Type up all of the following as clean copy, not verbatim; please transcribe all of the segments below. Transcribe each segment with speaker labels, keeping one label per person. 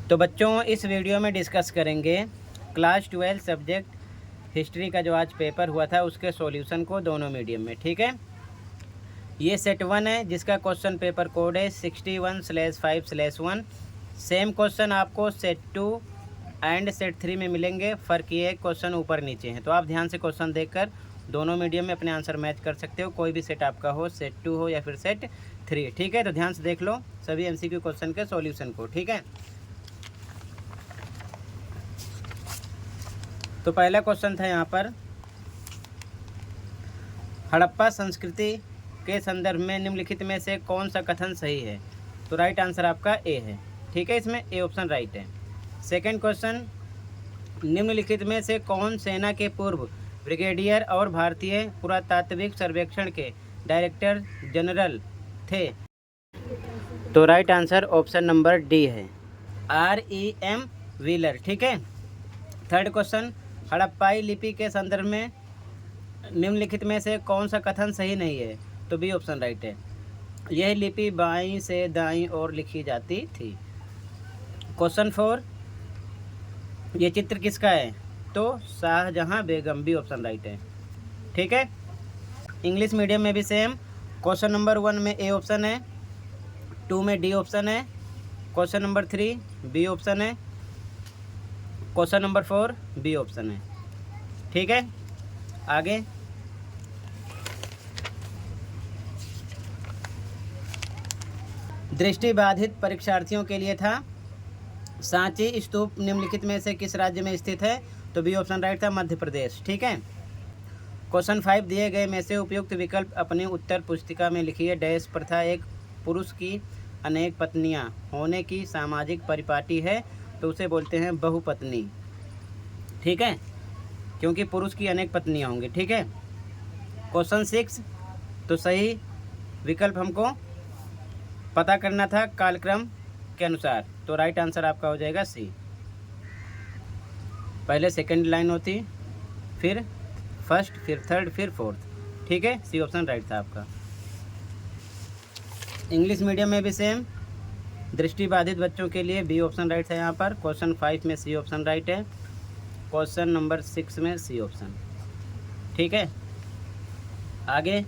Speaker 1: तो बच्चों इस वीडियो में डिस्कस करेंगे क्लास 12 सब्जेक्ट हिस्ट्री का जो आज पेपर हुआ था उसके सॉल्यूशन को दोनों मीडियम में। ठीक है, ये सेट 1 है जिसका क्वेश्चन पेपर कोड है 61/5/1। सेम क्वेश्चन आपको सेट 2 एंड सेट 3 में मिलेंगे। फ़र्क ये है क्वेश्चन ऊपर नीचे हैं, तो आप ध्यान से क्वेश्चन देखकर दोनों मीडियम में अपने आंसर मैच कर सकते हो, कोई भी सेट आपका हो, सेट 2 हो या फिर सेट 3। ठीक है, तो ध्यान से देख लो सभी MCQ क्वेश्चन के सॉल्यूशन को। ठीक है, तो पहला क्वेश्चन था यहाँ पर, हड़प्पा संस्कृति के संदर्भ में निम्नलिखित में से कौन सा कथन सही है? तो राइट आंसर आपका ए है। ठीक है, इसमें ए ऑप्शन राइट है। सेकंड क्वेश्चन, निम्नलिखित में से कौन सेना के पूर्व ब्रिगेडियर और भारतीय पुरातात्विक सर्वेक्षण के डायरेक्टर जनरल थे? तो right answer option number D है, REM व्हीलर। ठीक है, थर्ड क्वेश्चन, हड़प्पाई लिपि के संदर्भ में निम्नलिखित में से कौन सा कथन सही नहीं है? तो बी ऑप्शन राइट है, यह लिपि बाईं से दाईं ओर लिखी जाती थी। क्वेश्चन 4, ये चित्र किसका है? तो शाहजहां बेगम, बी ऑप्शन राइट है। ठीक है, इंग्लिश मीडियम में भी सेम, क्वेश्चन नंबर 1 में ए ऑप्शन है, 2 में डी ऑप्शन है, क्वेश्चन नंबर 3 बी ऑप्शन है, क्वेश्चन नंबर 4 बी ऑप्शन है। ठीक है, आगे दृष्टिबाधित परीक्षार्थियों के लिए था। सांची स्तूप निम्नलिखित में से किस राज्य में स्थित है? तो बी ऑप्शन राइट था, मध्य प्रदेश। ठीक है, क्वेश्चन 5, दिए गए में से उपयुक्त विकल्प अपनी उत्तर पुस्तिका में लिखिए। डैश प्रथा एक पुरुष की अनेक पत्नियां होने की सामाजिक परिपाटी है, तो उसे बोलते हैं बहुपत्नी। ठीक है, क्योंकि पुरुष की अनेक पत्नियां होंगी। ठीक है, क्वेश्चन 6, तो सही विकल्प हमको पता करना था कालक्रम के अनुसार, तो राइट आंसर आपका हो जाएगा सी। पहले सेकंड लाइन होती, फिर फर्स्ट, फिर थर्ड, फिर फोर्थ। ठीक है, सी ऑप्शन राइट था आपका। इंग्लिश मीडियम में भी सेम, दृष्टिबाधित बच्चों के लिए बी ऑप्शन राइट है यहाँ पर। क्वेश्चन 5 में सी ऑप्शन राइट है, क्वेश्चन नंबर 6 में सी ऑप्शन। ठीक है, आगे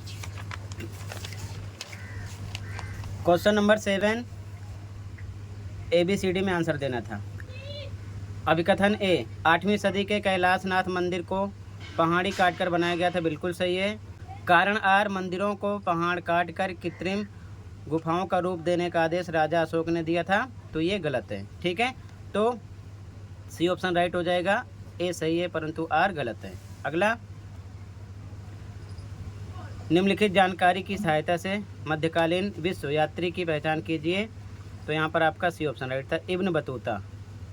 Speaker 1: क्वेश्चन नंबर 7, ABCD में आंसर देना था। अभिकथन ए, 8वीं सदी के कैलाशनाथ मंदिर को पहाड़ी काटकर बनाया गया था, बिल्कुल सही है। कारण आर, मंदिरों को पहाड़ काटकर कृत्रिम गुफाओं का रूप देने का आदेश राजा अशोक ने दिया था, तो ये गलत है। ठीक है, तो सी ऑप्शन राइट हो जाएगा, ए सही है परंतु आर गलत है। अगला, निम्नलिखित जानकारी की सहायता से मध्यकालीन विश्व यात्री की पहचान कीजिए। तो यहाँ पर आपका सी ऑप्शन राइट था, इब्न बतूता।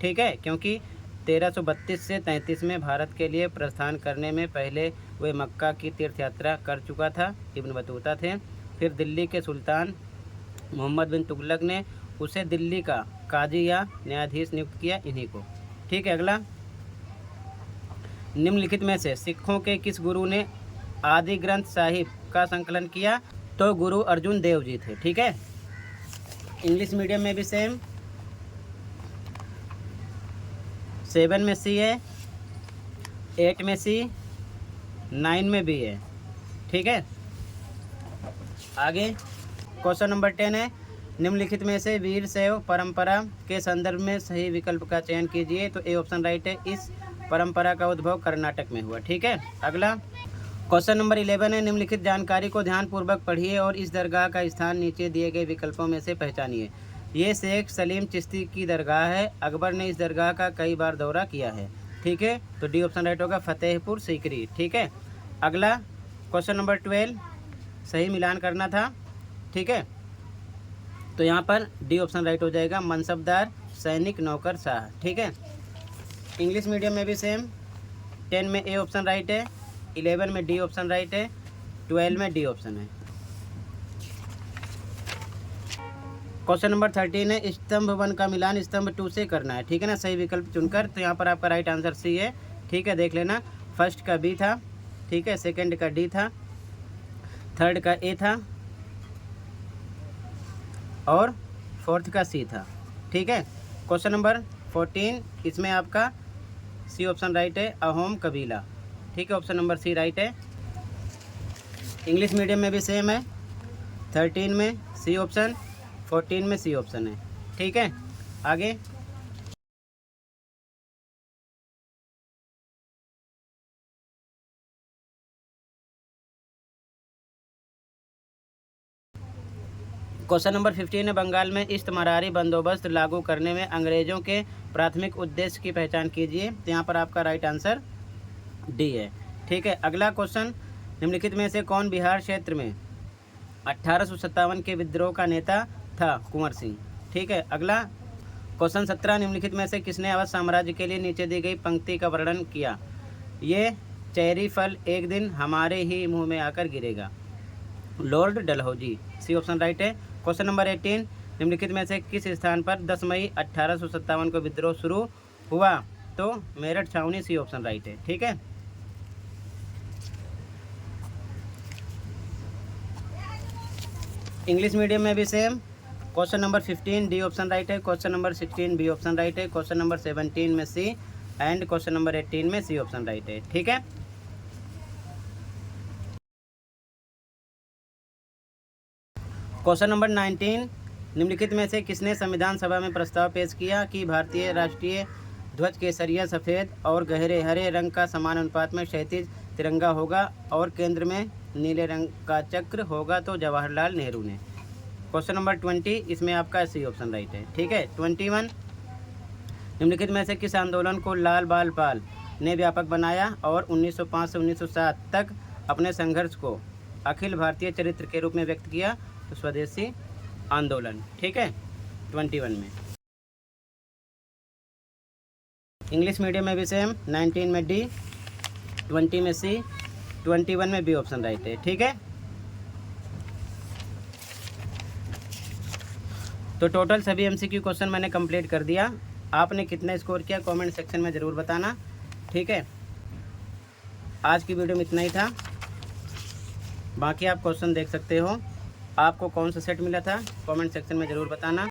Speaker 1: ठीक है, क्योंकि 1332 से 33 में भारत के लिए प्रस्थान करने में पहले वे मक्का की तीर्थ यात्रा कर चुका था, इब्न बतूता थे। फिर दिल्ली के सुल्तान मोहम्मद बिन तुगलक ने उसे दिल्ली का काजी या न्यायाधीश नियुक्त किया, इन्हीं को। ठीक है, अगला, निम्नलिखित में से सिखों के किस गुरु ने आदि ग्रंथ साहिब का संकलन किया? तो गुरु अर्जुन देव जी थे। ठीक है, इंग्लिश मीडियम में भी सेम, 7 में सी है, 8 में सी, 9 में बी है। ठीक है, आगे क्वेश्चन नंबर 10 है, निम्नलिखित में से वीर शैव परंपरा के संदर्भ में सही विकल्प का चयन कीजिए। तो ए ऑप्शन राइट है, इस परंपरा का उद्भव कर्नाटक में हुआ। ठीक है, अगला क्वेश्चन नंबर 11 है, निम्नलिखित जानकारी को ध्यानपूर्वक पढ़िए और इस दरगाह का स्थान नीचे दिए गए विकल्पों में से पहचानिए। ये शेख सलीम चिश्ती की दरगाह है, अकबर ने इस दरगाह का कई बार दौरा किया है। ठीक है, तो डी ऑप्शन राइट होगा, फतेहपुर सीकरी। ठीक है, अगला क्वेश्चन नंबर 12, सही मिलान करना था। ठीक है, तो यहाँ पर डी ऑप्शन राइट हो जाएगा, मनसबदार, सैनिक, नौकर, शाह। ठीक है, इंग्लिश मीडियम में भी सेम, 10 में ए ऑप्शन राइट है, 11 में डी ऑप्शन राइट है, 12 में डी ऑप्शन है। क्वेश्चन नंबर 13 है, स्तंभ 1 का मिलान स्तंभ 2 से करना है। ठीक है ना, सही विकल्प चुनकर। तो यहाँ पर आपका राइट आंसर सी है। ठीक है, देख लेना, फर्स्ट का बी था, ठीक है, सेकंड का डी था, थर्ड का ए था और फोर्थ का सी था। ठीक है, क्वेश्चन नंबर 14, इसमें आपका सी ऑप्शन राइट है, अहोम कबीला। ठीक है, ऑप्शन नंबर सी राइट है। इंग्लिश मीडियम में भी सेम है, 13 में सी ऑप्शन, 14 में सी ऑप्शन है। ठीक है, आगे क्वेश्चन नंबर 15 है, बंगाल में इस्तेमारी बंदोबस्त लागू करने में अंग्रेजों के प्राथमिक उद्देश्य की पहचान कीजिए। तो यहाँ पर आपका राइट आंसर डी है। ठीक है, अगला क्वेश्चन, निम्नलिखित में से कौन बिहार क्षेत्र में 1857 के विद्रोह का नेता था? कुंवर सिंह। ठीक है, अगला क्वेश्चन 17, निम्नलिखित में से किसने अवध साम्राज्य के लिए नीचे दी गई पंक्ति का वर्णन किया? ये चेरी फल एक दिन हमारे ही मुंह में आकर गिरेगा। Lord Dalhousie, C option right है। क्वेश्चन नंबर 18, निम्नलिखित में से किस स्थान पर 10 मई 1857 को विद्रोह शुरू हुआ? तो मेरठ छावनी, सी ऑप्शन राइट है। ठीक है, इंग्लिश मीडियम में भी same. Question number 15 D option right है, question number 16 B option right है, क्वेश्चन नंबर 17 में सी एंड क्वेश्चन नंबर 18 में सी ऑप्शन राइट है। ठीक है, क्वेश्चन नंबर 19, निम्नलिखित में से किसने संविधान सभा में प्रस्ताव पेश किया कि भारतीय राष्ट्रीय ध्वज केसरिया सफ़ेद और गहरे हरे रंग का समान अनुपात में क्षैतिज तिरंगा होगा और केंद्र में नीले रंग का चक्र होगा? तो जवाहरलाल नेहरू ने। क्वेश्चन नंबर 20, इसमें आपका सी ऑप्शन राइट है। ठीक है, 21, निम्नलिखित में से किस आंदोलन को लाल बाल पाल ने व्यापक बनाया और 1905 से 1907 तक अपने संघर्ष को अखिल भारतीय चरित्र के रूप में व्यक्त किया? तो स्वदेशी आंदोलन। ठीक है, 21 में। इंग्लिश मीडियम में भी सेम, 19 में डी, 20 में सी, 21 में बी ऑप्शन राइट है। ठीक है, तो टोटल सभी एमसीक्यू क्वेश्चन मैंने कंप्लीट कर दिया। आपने कितना स्कोर किया कमेंट सेक्शन में ज़रूर बताना। ठीक है, आज की वीडियो में इतना ही था, बाकी आप क्वेश्चन देख सकते हो। आपको कौन सा सेट मिला था कमेंट सेक्शन में ज़रूर बताना।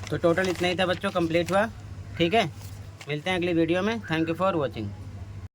Speaker 1: तो टोटल इतना ही था बच्चों, कंप्लीट हुआ। ठीक है, मिलते हैं अगली वीडियो में। Thank you for watching.